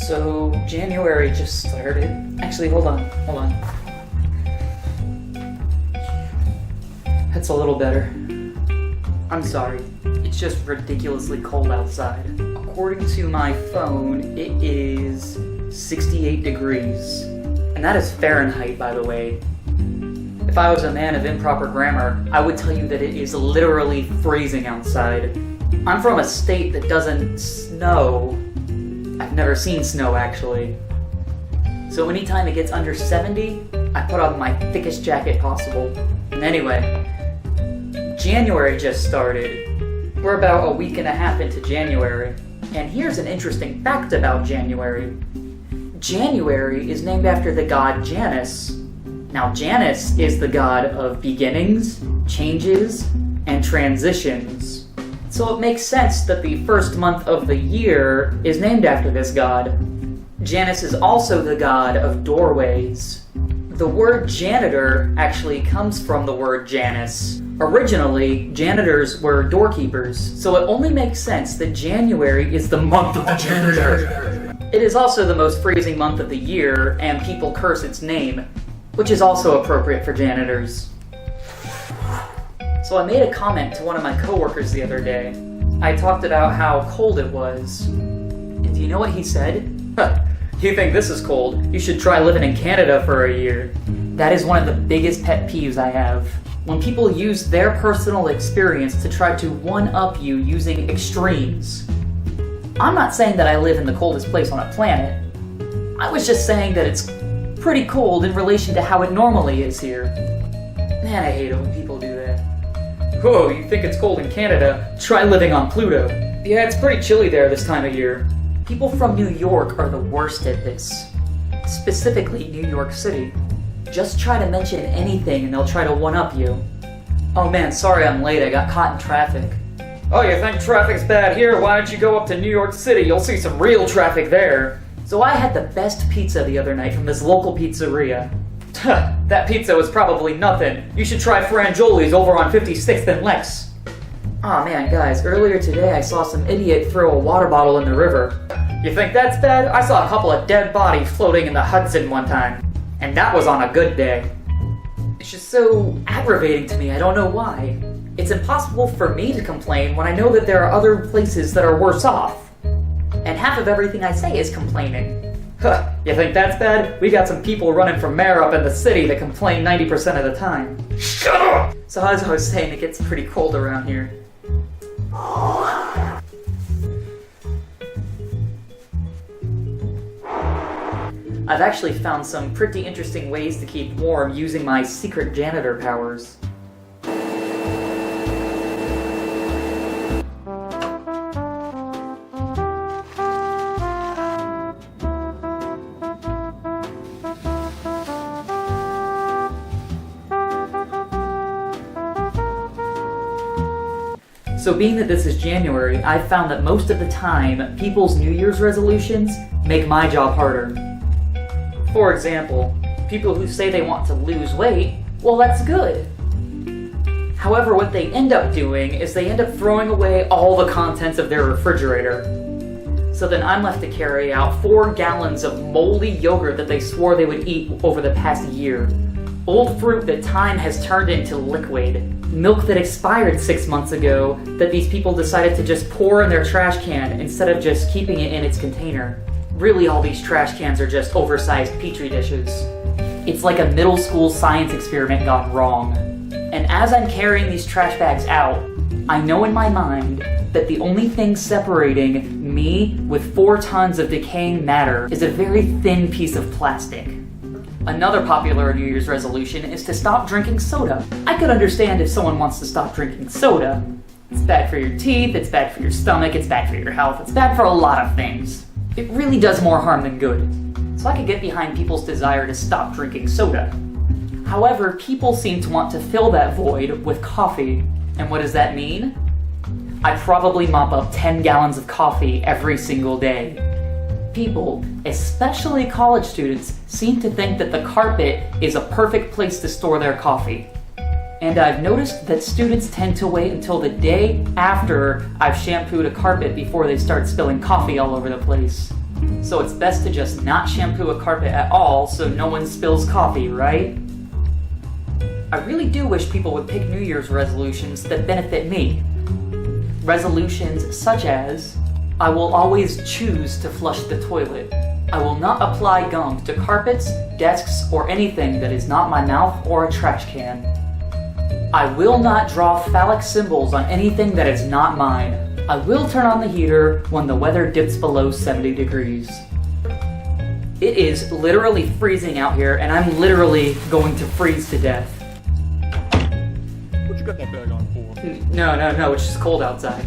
So, January just started. Actually, hold on. That's a little better. I'm sorry. It's just ridiculously cold outside. According to my phone, it is 68 degrees. And that is Fahrenheit, by the way. If I was a man of improper grammar, I would tell you that it is literally freezing outside. I'm from a state that doesn't snow. I've never seen snow, actually. So anytime it gets under 70, I put on my thickest jacket possible. And anyway, January just started. We're about a week and a half into January. And here's an interesting fact about January. January is named after the god Janus. Now, Janus is the god of beginnings, changes, and transitions. So it makes sense that the first month of the year is named after this god. Janus is also the god of doorways. The word janitor actually comes from the word Janus. Originally, janitors were doorkeepers, so it only makes sense that January is the month of the janitor. It is also the most freezing month of the year, and people curse its name, which is also appropriate for janitors. So I made a comment to one of my coworkers the other day. I talked about how cold it was. And do you know what he said? You think this is cold? You should try living in Canada for a year. That is one of the biggest pet peeves I have. When people use their personal experience to try to one-up you using extremes. I'm not saying that I live in the coldest place on a planet. I was just saying that it's pretty cold in relation to how it normally is here. Man, I hate it when people do that. Whoa, you think it's cold in Canada? Try living on Pluto. Yeah, it's pretty chilly there this time of year. People from New York are the worst at this. Specifically, New York City. Just try to mention anything and they'll try to one-up you. Oh man, sorry I'm late, I got caught in traffic. Oh, you think traffic's bad here? Why don't you go up to New York City? You'll see some real traffic there. So I had the best pizza the other night from this local pizzeria. That pizza was probably nothing. You should try Frangioli's over on 56th and Lex. Aw man, guys, earlier today I saw some idiot throw a water bottle in the river. You think that's bad? I saw a couple of dead bodies floating in the Hudson one time. And that was on a good day. It's just so aggravating to me, I don't know why. It's impossible for me to complain when I know that there are other places that are worse off. And half of everything I say is complaining. You think that's bad? We got some people running for mayor up in the city that complain 90% of the time. Shut up! So as I was saying, it gets pretty cold around here. I've actually found some pretty interesting ways to keep warm using my secret janitor powers. So being that this is January, I've found that most of the time, people's New Year's resolutions make my job harder. For example, people who say they want to lose weight, well that's good. However, what they end up doing is they end up throwing away all the contents of their refrigerator. So then I'm left to carry out 4 gallons of moldy yogurt that they swore they would eat over the past year. Old fruit that time has turned into liquid. Milk that expired 6 months ago that these people decided to just pour in their trash can instead of just keeping it in its container. Really, all these trash cans are just oversized petri dishes. It's like a middle school science experiment gone wrong. And as I'm carrying these trash bags out, I know in my mind that the only thing separating me with 4 tons of decaying matter is a very thin piece of plastic. Another popular New Year's resolution is to stop drinking soda. I could understand if someone wants to stop drinking soda. It's bad for your teeth, it's bad for your stomach, it's bad for your health, it's bad for a lot of things. It really does more harm than good. So I could get behind people's desire to stop drinking soda. However, people seem to want to fill that void with coffee. And what does that mean? I probably mop up 10 gallons of coffee every single day. People, especially college students, seem to think that the carpet is a perfect place to store their coffee. And I've noticed that students tend to wait until the day after I've shampooed a carpet before they start spilling coffee all over the place. So it's best to just not shampoo a carpet at all so no one spills coffee, right? I really do wish people would pick New Year's resolutions that benefit me. Resolutions such as, I will always choose to flush the toilet. I will not apply gum to carpets, desks, or anything that is not my mouth or a trash can. I will not draw phallic symbols on anything that is not mine. I will turn on the heater when the weather dips below 70 degrees. It is literally freezing out here, and I'm literally going to freeze to death. What you got that bag on for? No, it's just cold outside.